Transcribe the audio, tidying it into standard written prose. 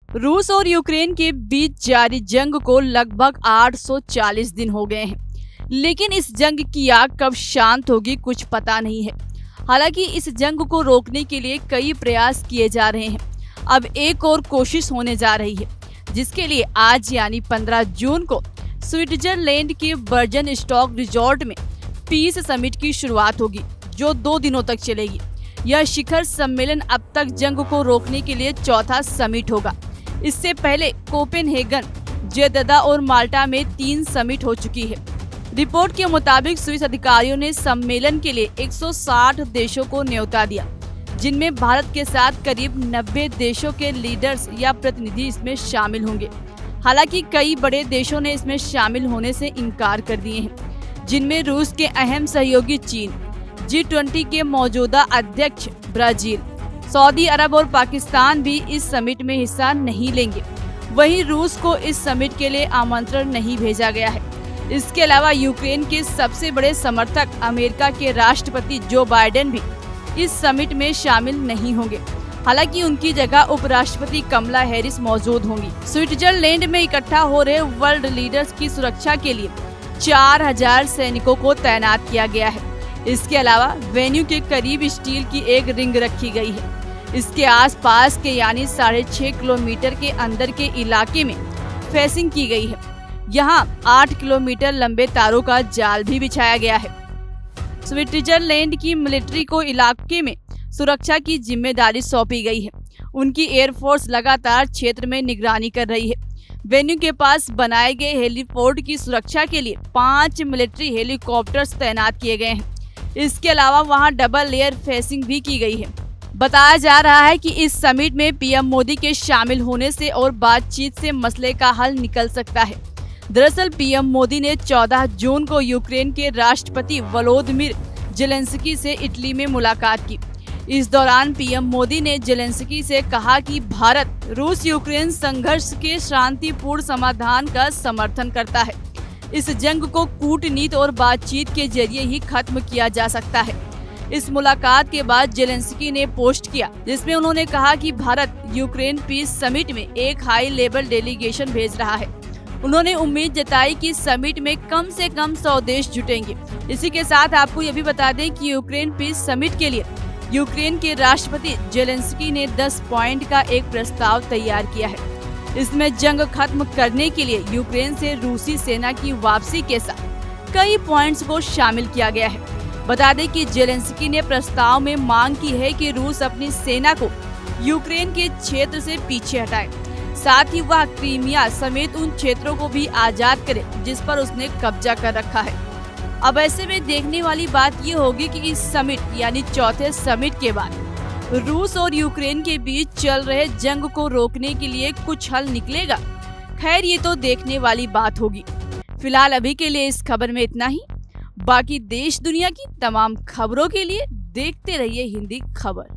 रूस और यूक्रेन के बीच जारी जंग को लगभग 840 दिन हो गए हैं, लेकिन इस जंग की आग कब शांत होगी कुछ पता नहीं है। हालांकि इस जंग को रोकने के लिए कई प्रयास किए जा रहे हैं। अब एक और कोशिश होने जा रही है, जिसके लिए आज यानी 15 जून को स्विट्जरलैंड के बर्जन स्टॉक रिजॉर्ट में पीस समिट की शुरुआत होगी, जो 2 दिनों तक चलेगी। यह शिखर सम्मेलन अब तक जंग को रोकने के लिए चौथा समिट होगा। इससे पहले कोपेनहेगन, जेद्दा और माल्टा में 3 समिट हो चुकी है। रिपोर्ट के मुताबिक स्विस अधिकारियों ने सम्मेलन के लिए 160 देशों को न्योता दिया, जिनमें भारत के साथ करीब 90 देशों के लीडर्स या प्रतिनिधि इसमें शामिल होंगे। हालांकि कई बड़े देशों ने इसमें शामिल होने से इनकार कर दिए हैं, जिनमें रूस के अहम सहयोगी चीन, G20 के मौजूदा अध्यक्ष ब्राजील, सऊदी अरब और पाकिस्तान भी इस समिट में हिस्सा नहीं लेंगे। वहीं रूस को इस समिट के लिए आमंत्रण नहीं भेजा गया है। इसके अलावा यूक्रेन के सबसे बड़े समर्थक अमेरिका के राष्ट्रपति जो बाइडेन भी इस समिट में शामिल नहीं होंगे। हालांकि उनकी जगह उपराष्ट्रपति कमला हैरिस मौजूद होंगी। स्विट्जरलैंड में इकट्ठा हो रहे वर्ल्ड लीडर्स की सुरक्षा के लिए 4000 सैनिकों को तैनात किया गया है। इसके अलावा वेन्यू के करीब स्टील की एक रिंग रखी गई है। इसके आसपास के यानी 6.5 किलोमीटर के अंदर के इलाके में फेंसिंग की गई है। यहाँ 8 किलोमीटर लंबे तारों का जाल भी बिछाया गया है। स्विट्जरलैंड की मिलिट्री को इलाके में सुरक्षा की जिम्मेदारी सौंपी गई है। उनकी एयरफोर्स लगातार क्षेत्र में निगरानी कर रही है। वेन्यू के पास बनाए गए हेलीपोर्ट की सुरक्षा के लिए 5 मिलिट्री हेलीकॉप्टर्स तैनात किए गए हैं। इसके अलावा वहां डबल लेयर फेंसिंग भी की गई है। बताया जा रहा है कि इस समिट में पीएम मोदी के शामिल होने से और बातचीत से मसले का हल निकल सकता है। दरअसल पीएम मोदी ने 14 जून को यूक्रेन के राष्ट्रपति वोलोदिमीर जेलेंस्की से इटली में मुलाकात की। इस दौरान पीएम मोदी ने जेलेंस्की से कहा कि भारत रूस यूक्रेन संघर्ष के शांतिपूर्ण समाधान का समर्थन करता है। इस जंग को कूटनीति और बातचीत के जरिए ही खत्म किया जा सकता है। इस मुलाकात के बाद जेलेंस्की ने पोस्ट किया, जिसमें उन्होंने कहा कि भारत यूक्रेन पीस समिट में एक हाई लेवल डेलीगेशन भेज रहा है। उन्होंने उम्मीद जताई कि समिट में कम से कम 100 देश जुटेंगे। इसी के साथ आपको ये भी बता दें कि यूक्रेन पीस समिट के लिए यूक्रेन के राष्ट्रपति जेलेंस्की ने 10 पॉइंट का एक प्रस्ताव तैयार किया है। इसमें जंग खत्म करने के लिए यूक्रेन से रूसी सेना की वापसी के साथ कई पॉइंट्स को शामिल किया गया है। बता दें कि जेलेंस्की ने प्रस्ताव में मांग की है कि रूस अपनी सेना को यूक्रेन के क्षेत्र से पीछे हटाए, साथ ही वह क्रीमिया समेत उन क्षेत्रों को भी आजाद करे जिस पर उसने कब्जा कर रखा है। अब ऐसे में देखने वाली बात ये होगी कि इस समिट यानी चौथे समिट के बाद रूस और यूक्रेन के बीच चल रहे जंग को रोकने के लिए कुछ हल निकलेगा। खैर ये तो देखने वाली बात होगी। फिलहाल अभी के लिए इस खबर में इतना ही। बाकी देश दुनिया की तमाम खबरों के लिए देखते रहिए हिंदी खबर।